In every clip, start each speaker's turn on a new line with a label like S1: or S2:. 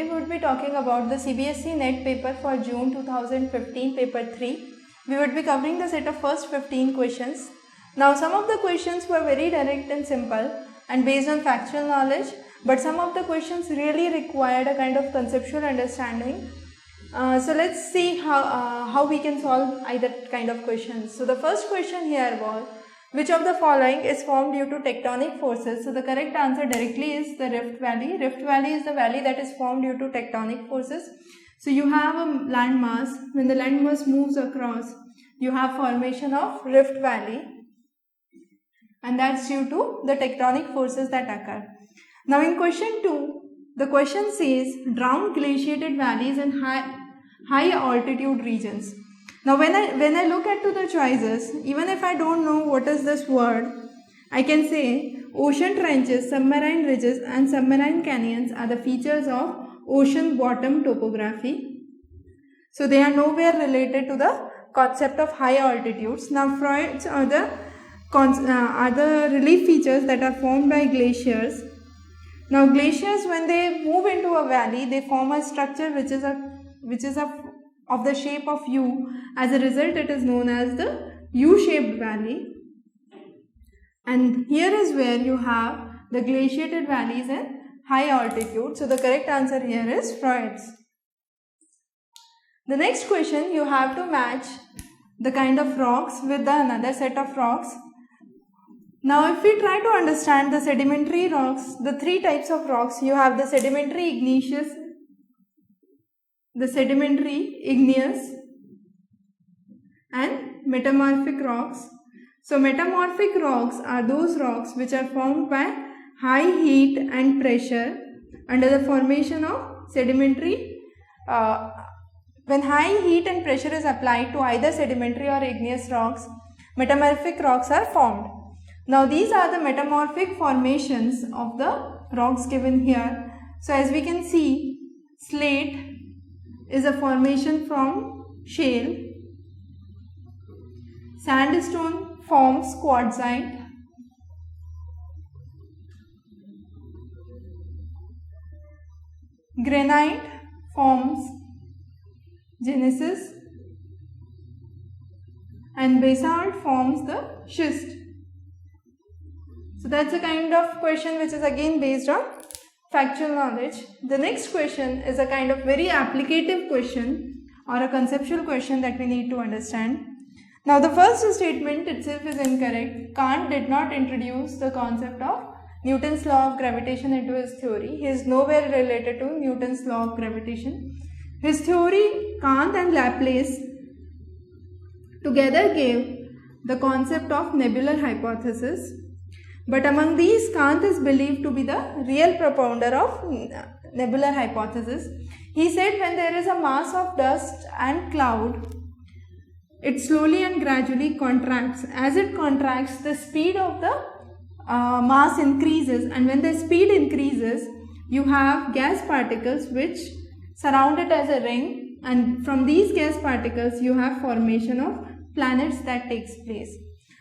S1: today we would be talking about the CBSE NET paper for June 2015, paper 3. We would be covering the set of first 15 questions. Now some of the questions were very direct and simple and based on factual knowledge, but some of the questions really required a kind of conceptual understanding. So let's see how we can solve either kind of questions. So the first question here was, which of the following is formed due to tectonic forces? So the correct answer directly is the Rift Valley. Rift Valley is the valley that is formed due to tectonic forces. So you have a land mass. When the land mass moves across, you have formation of Rift Valley, and that's due to the tectonic forces that occur. Now in question 2, the question says drowned glaciated valleys in high altitude regions. Now when I look at the choices, even if I don't know what is this word, I can say ocean trenches, submarine ridges and submarine canyons are the features of ocean bottom topography. So they are nowhere related to the concept of high altitudes. Now Freud's are the relief features that are formed by glaciers. Now glaciers, when they move into a valley, they form a structure which is of the shape of U. As a result, it is known as the U-shaped valley. And here is where you have the glaciated valleys in high altitude. So the correct answer here is Freud's. The next question, you have to match the kind of rocks with another set of rocks. Now if we try to understand the sedimentary rocks, the three types of rocks, you have the sedimentary igneous, the sedimentary igneous and metamorphic rocks. So metamorphic rocks are those rocks which are formed by high heat and pressure under the formation of sedimentary. When high heat and pressure is applied to either sedimentary or igneous rocks, metamorphic rocks are formed. Now these are the metamorphic formations of the rocks given here. So as we can see, slate is a formation from shale. Sandstone forms quartzite. Granite forms gneisses. And basalt forms the schist. So that's a kind of question which is again based on factual knowledge. The next question is a kind of very applicative question or a conceptual question that we need to understand. Now the first statement itself is incorrect. Kant did not introduce the concept of Newton's law of gravitation into his theory. He is nowhere related to Newton's law of gravitation. His theory, Kant and Laplace together gave the concept of nebular hypothesis. But among these, Kant is believed to be the real propounder of nebular hypothesis. He said when there is a mass of dust and cloud, it slowly and gradually contracts. As it contracts, the speed of the mass increases, and when the speed increases, you have gas particles which surround it as a ring, and from these gas particles you have formation of planets that takes place.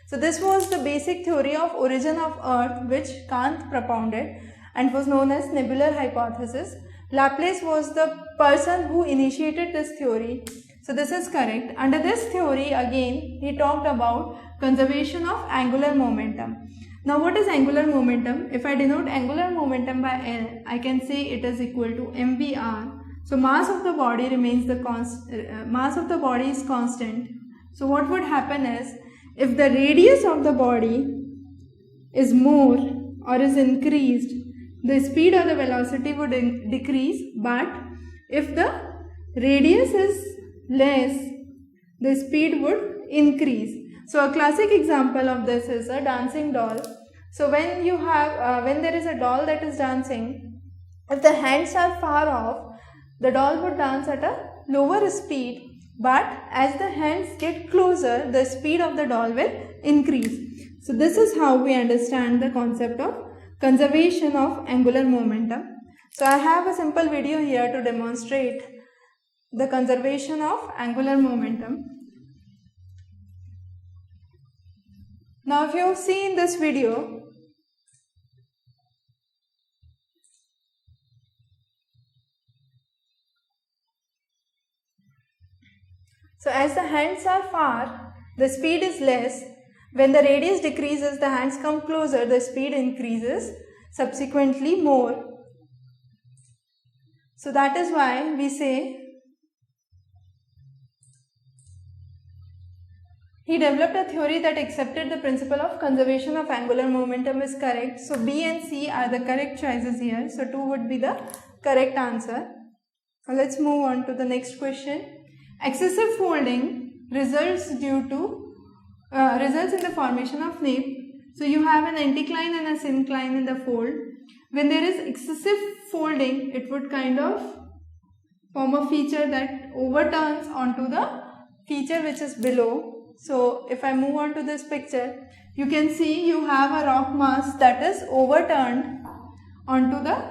S1: So this was the basic theory of origin of Earth which Kant propounded and was known as nebular hypothesis. Laplace was the person who initiated this theory. So this is correct. Under this theory again he talked about conservation of angular momentum. Now what is angular momentum? If I denote angular momentum by L, I can say it is equal to mvr. So mass of the body remains mass of the body is constant. So what would happen is, if the radius of the body is more or is increased, the speed or the velocity would decrease, but if the radius is less, the speed would increase. So a classic example of this is a dancing doll. So when you have when there is a doll that is dancing, if the hands are far off, the doll would dance at a lower speed. But as the hands get closer, the speed of the doll will increase. So this is how we understand the concept of conservation of angular momentum. So I have a simple video here to demonstrate the conservation of angular momentum. Now if you see in this video, So as the hands are far, the speed is less. When the radius decreases, the hands come closer, the speed increases, subsequently more. So that is why we say he developed a theory that accepted the principle of conservation of angular momentum is correct. So B and C are the correct choices here. So 2 would be the correct answer. Now let's move on to the next question. Excessive folding results in the formation of nape. So you have an anticline and a syncline in the fold. When there is excessive folding, it would kind of form a feature that overturns onto the feature which is below. So if I move on to this picture, you can see you have a rock mass that is overturned onto the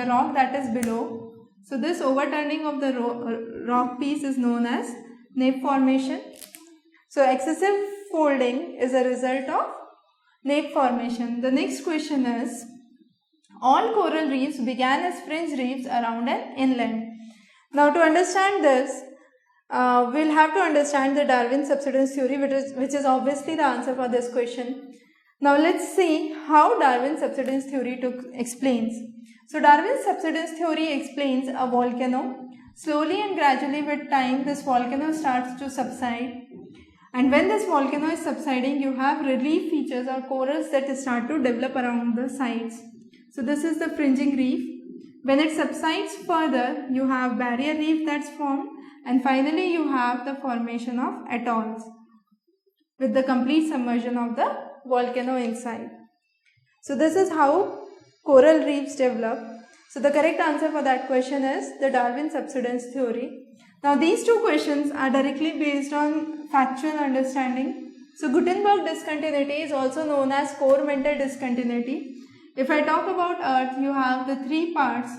S1: rock that is below. So this overturning of the rock piece is known as nape formation. So excessive folding is a result of nape formation. The next question is, all coral reefs began as fringe reefs around an inland. Now to understand this, we'll have to understand the Darwin subsidence theory, which is obviously the answer for this question. Now let's see how Darwin subsidence theory explains. So Darwin's subsidence theory explains a volcano. Slowly and gradually with time, this volcano starts to subside. And when this volcano is subsiding, you have relief features or corals that start to develop around the sides. So this is the fringing reef. When it subsides further, you have barrier reef that's formed. And finally, you have the formation of atolls with the complete submersion of the volcano inside. So this is how coral reefs develop. So the correct answer for that question is the Darwin subsidence theory. Now these two questions are directly based on factual understanding. So Gutenberg discontinuity is also known as core mental discontinuity. If I talk about Earth, you have the three parts.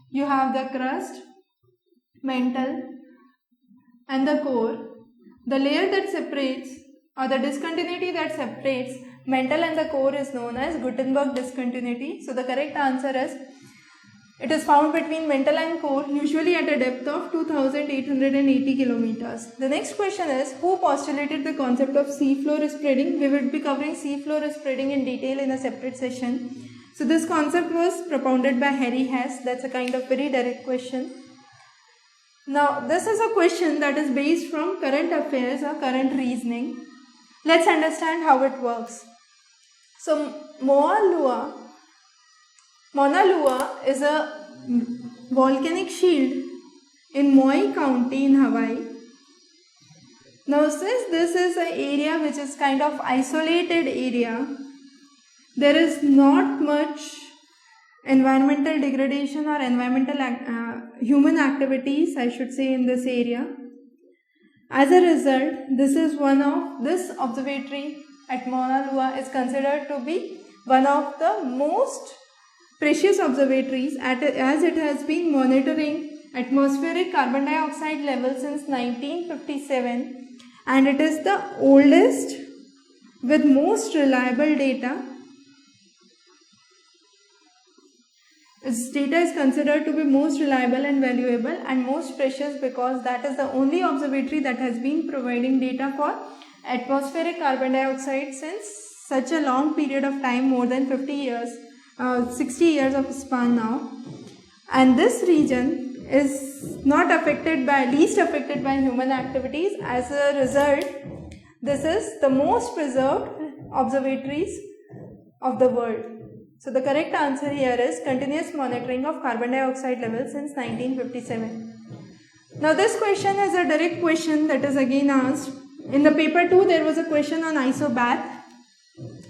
S1: You have the crust, mantle, and the core. The layer that separates, or the discontinuity that separates mantle and the core, is known as Gutenberg discontinuity. So the correct answer is, it is found between mantle and core, usually at a depth of 2880 kilometers. The next question is, who postulated the concept of seafloor spreading? We will be covering seafloor spreading in detail in a separate session. So this concept was propounded by Harry Hess. That's a kind of very direct question. Now this is a question that is based from current affairs or current reasoning. Let's understand how it works. So Mauna Loa is a volcanic shield in Maui County in Hawaii. Now since this is an area which is kind of isolated area, there is not much environmental degradation or environmental human activities, I should say, in this area. As a result, this observatory at Mauna Loa is considered to be one of the most precious observatories as it has been monitoring atmospheric carbon dioxide levels since 1957, and it is the oldest with most reliable data. Its data is considered to be most reliable and valuable and most precious because that is the only observatory that has been providing data for atmospheric carbon dioxide since such a long period of time, more than 50 years, 60 years of span now. And this region is least affected by human activities. As a result, this is the most preserved observatories of the world. So the correct answer here is continuous monitoring of carbon dioxide levels since 1957. Now this question is a direct question that is again asked. In the paper 2, there was a question on isobath.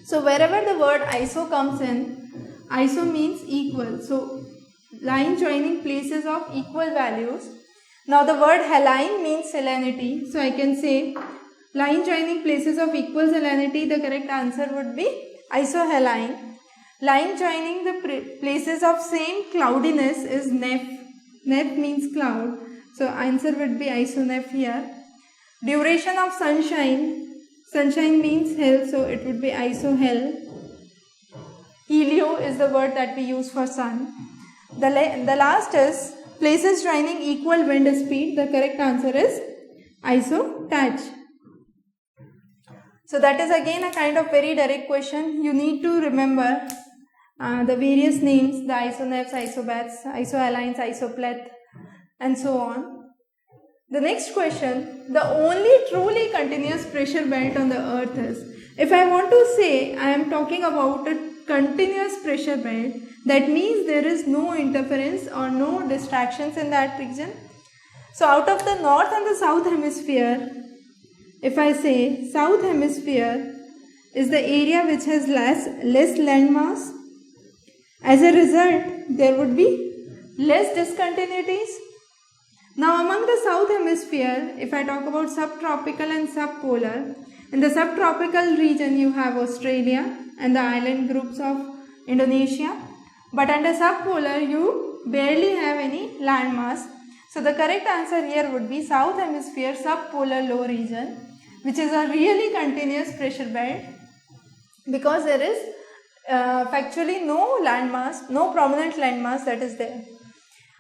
S1: So wherever the word iso comes in, iso means equal. So line joining places of equal values. Now the word halide means salinity. So I can say line joining places of equal salinity, the correct answer would be isohalide. Line joining the places of same cloudiness is neph. Neph means cloud. So answer would be isoneph here. Duration of sunshine. Sunshine means hell, so it would be isohel. Helio is the word that we use for sun. The last is places joining equal wind speed. The correct answer is isotach. So that is again a kind of very direct question. You need to remember the various names, the isonefs, isobats, isohalines, isopleth, and so on. The next question, the only truly continuous pressure belt on the earth is, if I want to say I am talking about a continuous pressure belt, that means there is no interference or no distractions in that region. So out of the north and the south hemisphere, if I say south hemisphere is the area which has less landmass, as a result there would be less discontinuities. Now among the south hemisphere, if I talk about subtropical and subpolar, in the subtropical region you have Australia and the island groups of Indonesia, but under subpolar you barely have any landmass. So the correct answer here would be south hemisphere subpolar low region, which is a really continuous pressure belt because there is factually no landmass, no prominent landmass that is there.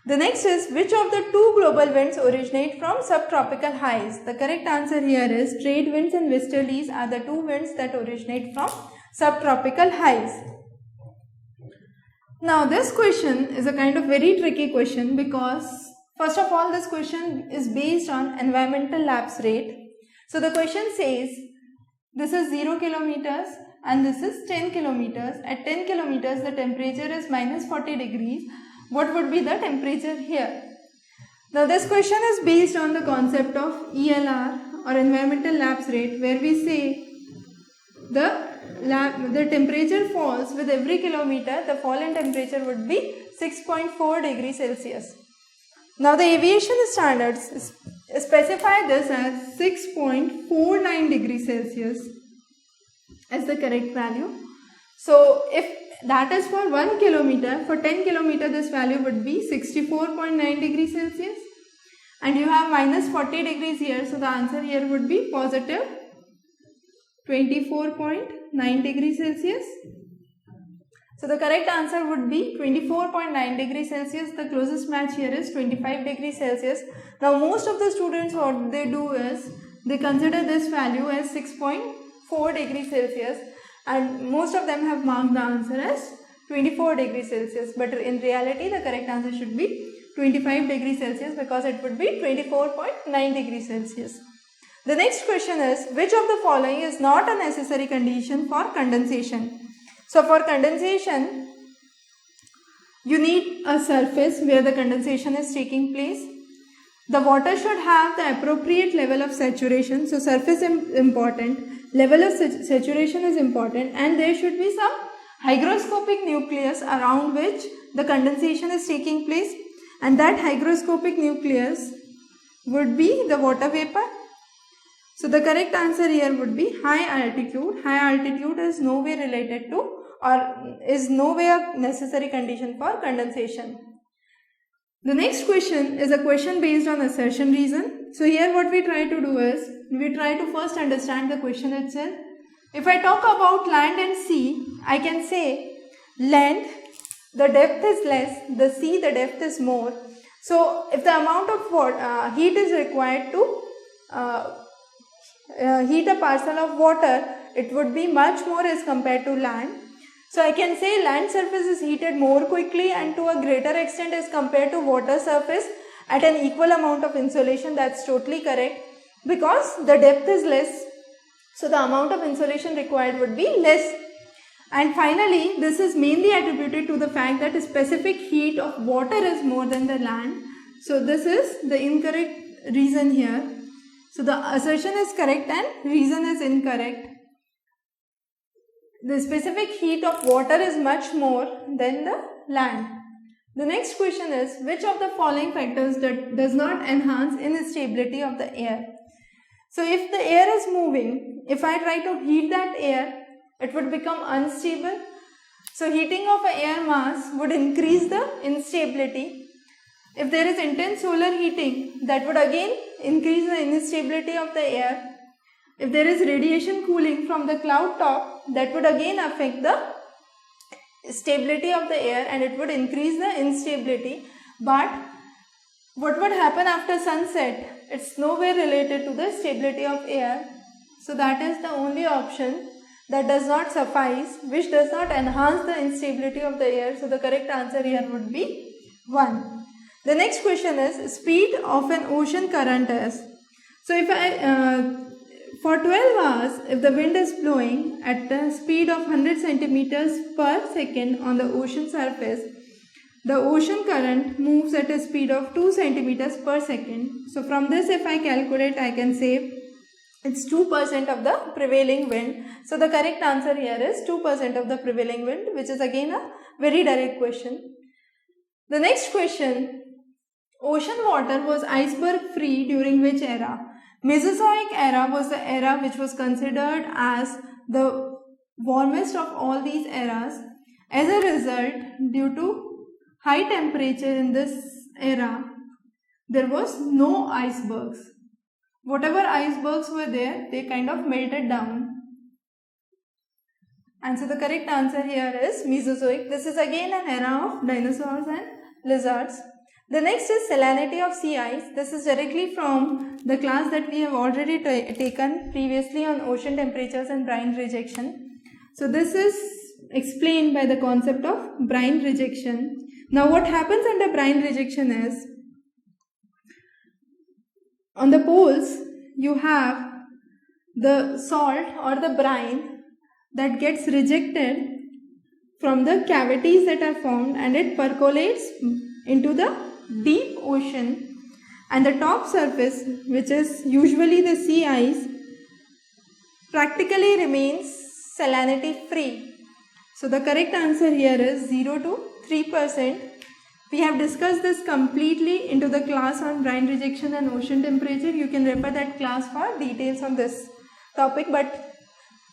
S1: The next is, which of the two global winds originate from subtropical highs? The correct answer here is trade winds and westerlies are the two winds that originate from subtropical highs. Now this question is a kind of very tricky question because first of all this question is based on environmental lapse rate. So the question says this is 0 kilometers and this is 10 kilometers. At 10 kilometers the temperature is minus 40 degrees. What would be the temperature here? Now this question is based on the concept of ELR or environmental lapse rate, where we say the temperature falls with every kilometer. The fall in temperature would be 6.4 degrees Celsius. Now the aviation standards specify this as 6.49 degrees Celsius as the correct value. So if that is for 1 kilometer, for 10 kilometer this value would be 64.9 degrees Celsius, and you have minus 40 degrees here, so the answer here would be positive 24.9 degrees Celsius. So the correct answer would be 24.9 degrees Celsius. The closest match here is 25 degrees Celsius. Now most of the students, what they do is they consider this value as 6.4 degrees Celsius, and most of them have marked the answer as 24 degrees Celsius, but in reality the correct answer should be 25 degrees Celsius because it would be 24.9 degrees Celsius. The next question is, which of the following is not a necessary condition for condensation? So for condensation, you need a surface where the condensation is taking place. The water should have the appropriate level of saturation, so surface is important. Level of saturation is important, and there should be some hygroscopic nucleus around which the condensation is taking place, and that hygroscopic nucleus would be the water vapor. So the correct answer here would be high altitude. High altitude is no way related to or is no way a necessary condition for condensation. The next question is a question based on assertion reason. So here what we try to do is, we try to first understand the question itself. If I talk about land and sea, I can say land, the depth is less, the sea, the depth is more. So if the amount of heat is required to heat a parcel of water, it would be much more as compared to land. So I can say land surface is heated more quickly and to a greater extent as compared to water surface at an equal amount of insolation. That's totally correct because the depth is less, so the amount of insolation required would be less. And finally, this is mainly attributed to the fact that specific heat of water is more than the land. So this is the incorrect reason here. So the assertion is correct and reason is incorrect. The specific heat of water is much more than the land. The next question is, which of the following factors does not enhance instability of the air? So if the air is moving, if I try to heat that air, it would become unstable. So heating of an air mass would increase the instability. If there is intense solar heating, that would again increase the instability of the air. If there is radiation cooling from the cloud top, that would again affect the stability of the air and it would increase the instability. But what would happen after sunset? It's nowhere related to the stability of air. So that is the only option that does not suffice, which does not enhance the instability of the air. So the correct answer here would be 1. The next question is speed of an ocean current is. So if for 12 hours, if the wind is blowing at the speed of 100 centimeters per second on the ocean surface, the ocean current moves at a speed of 2 centimeters per second. So from this, if I calculate, I can say it's 2% of the prevailing wind. So the correct answer here is 2% of the prevailing wind, which is again a very direct question. The next question, ocean water was iceberg free during which era? Mesozoic era was the era which was considered as the warmest of all these eras. As a result, due to high temperature in this era, there was no icebergs. Whatever icebergs were there, they kind of melted down. And so the correct answer here is Mesozoic. This is again an era of dinosaurs and lizards. The next is salinity of sea ice. This is directly from the class that we have already taken previously on ocean temperatures and brine rejection. So this is explained by the concept of brine rejection. Now what happens under brine rejection is, on the poles you have the salt or the brine that gets rejected from the cavities that are formed, and it percolates into the deep ocean, and the top surface, which is usually the sea ice, practically remains salinity free. So the correct answer here is 0 to 3%. We have discussed this completely into the class on brine rejection and ocean temperature. You can refer that class for details on this topic, but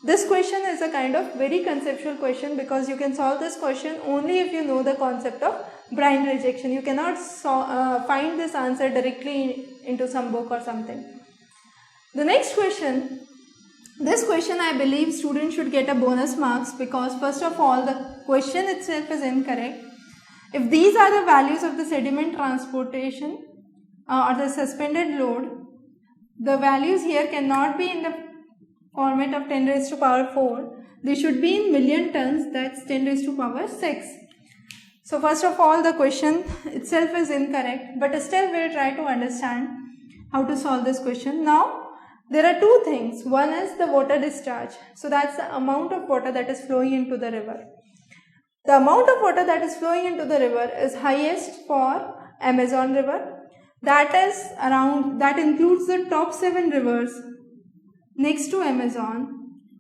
S1: this question is a kind of very conceptual question, because you can solve this question only if you know the concept of brine rejection. You cannot find this answer directly into some book or something. The next question, this question I believe students should get a bonus marks, because first of all the question itself is incorrect. If these are the values of the sediment transportation or the suspended load, the values here cannot be in the format of 10 raised to power 4. They should be in million tons, that's 10 raised to power 6. So first of all, the question itself is incorrect, but still we'll try to understand how to solve this question. Now, there are two things. One is the water discharge. So that's the amount of water that is flowing into the river. The amount of water that is flowing into the river is highest for Amazon river. That includes the top 7 rivers next to Amazon,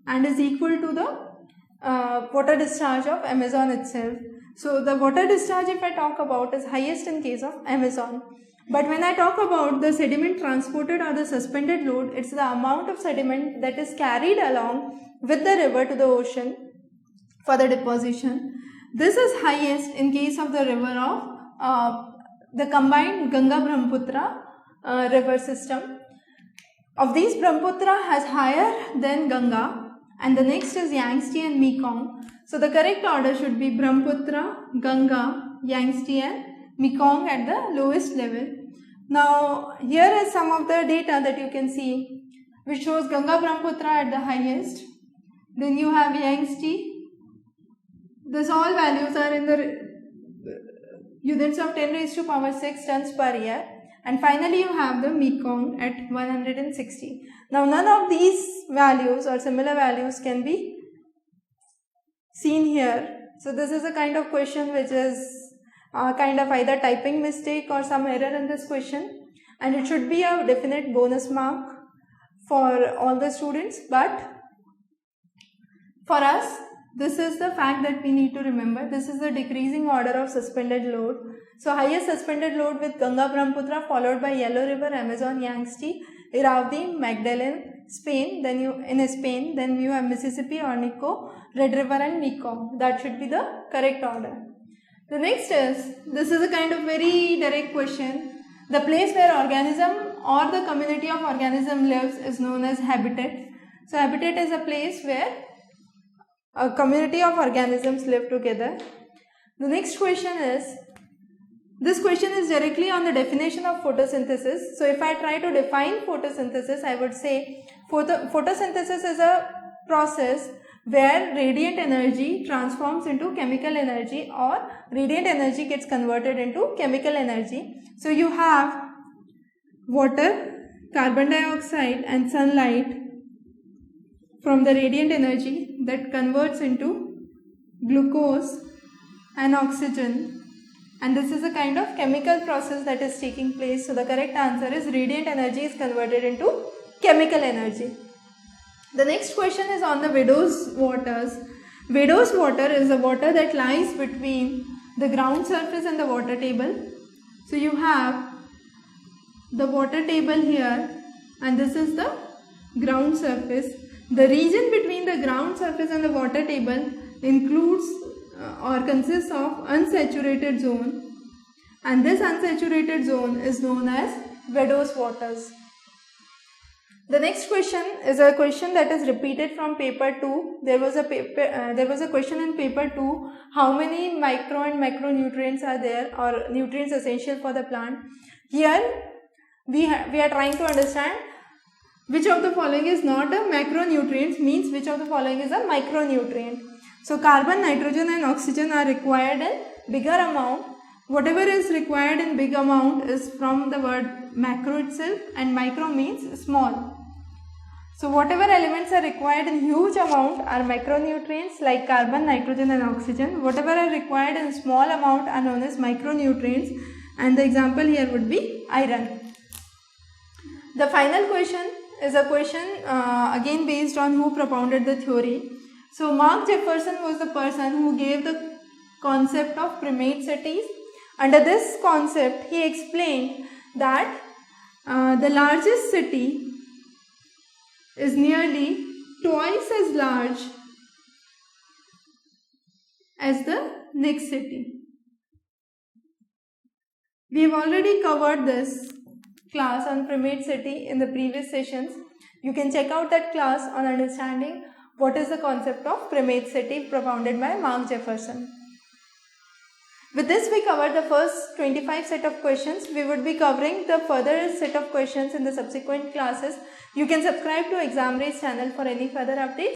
S1: and is equal to the water discharge of Amazon itself. So the water discharge, if I talk about, is highest in case of Amazon. But when I talk about the sediment transported or the suspended load, it's the amount of sediment that is carried along with the river to the ocean for the deposition. This is highest in case of the river of the combined Ganga-Brahmaputra river system. Of these, Brahmaputra has higher than Ganga, and the next is Yangtze and Mekong. So the correct order should be Brahmaputra, Ganga, Yangtze and Mekong at the lowest level. Now here is some of the data that you can see, which shows Ganga-Brahmaputra at the highest. Then you have Yangtze. This all values are in the units of 10 raised to power 6 tons per year. And finally you have the Mekong at 160. Now none of these values or similar values can be seen here. So this is a kind of question which is kind of either typing mistake or some error in this question. And it should be a definite bonus mark for all the students. But for us, this is the fact that we need to remember. This is the decreasing order of suspended load. So highest suspended load with Ganga-Brahmaputra, followed by Yellow River, Amazon, Yangtze, Irrawaddy, Magdalene, Spain. Then you have Mississippi, Orinoco, Red River and Mekong. That should be the correct order. The next is, this is a kind of very direct question. The place where organism or the community of organism lives is known as habitat. So habitat is a place where a community of organisms live together. The next question is, This question is directly on the definition of photosynthesis. So if I try to define photosynthesis, I would say photosynthesis is a process where radiant energy transforms into chemical energy, or radiant energy gets converted into chemical energy. So you have water, carbon dioxide and sunlight from the radiant energy that converts into glucose and oxygen. And this is a kind of chemical process that is taking place. So the correct answer is radiant energy is converted into chemical energy. The next question is on the Widow's waters. Widow's water is the water that lies between the ground surface and the water table. So you have the water table here, and this is the ground surface. The region between the ground surface and the water table includes or consists of unsaturated zone, and this unsaturated zone is known as Widow's waters. The next question is a question that is repeated from paper 2. There was a question in paper 2, how many micro and macronutrients are there, or nutrients essential for the plant. Here we are trying to understand which of the following is not a macronutrient, means which of the following is a micronutrient. So carbon, nitrogen and oxygen are required in bigger amount. Whatever is required in big amount is from the word macro itself, and micro means small. So whatever elements are required in huge amount are macronutrients like carbon, nitrogen and oxygen. Whatever are required in small amount are known as micronutrients, and the example here would be iron. The final question is a question again based on who propounded the theory. So Mark Jefferson was the person who gave the concept of primate cities. Under this concept, he explained that the largest city is nearly twice as large as the next city. We have already covered this class on primate city in the previous sessions. You can check out that class on understanding what is the concept of primate city propounded by Mark Jefferson. With this, we covered the first 25 set of questions. We would be covering the further set of questions in the subsequent classes. You can subscribe to ExamRace channel for any further updates.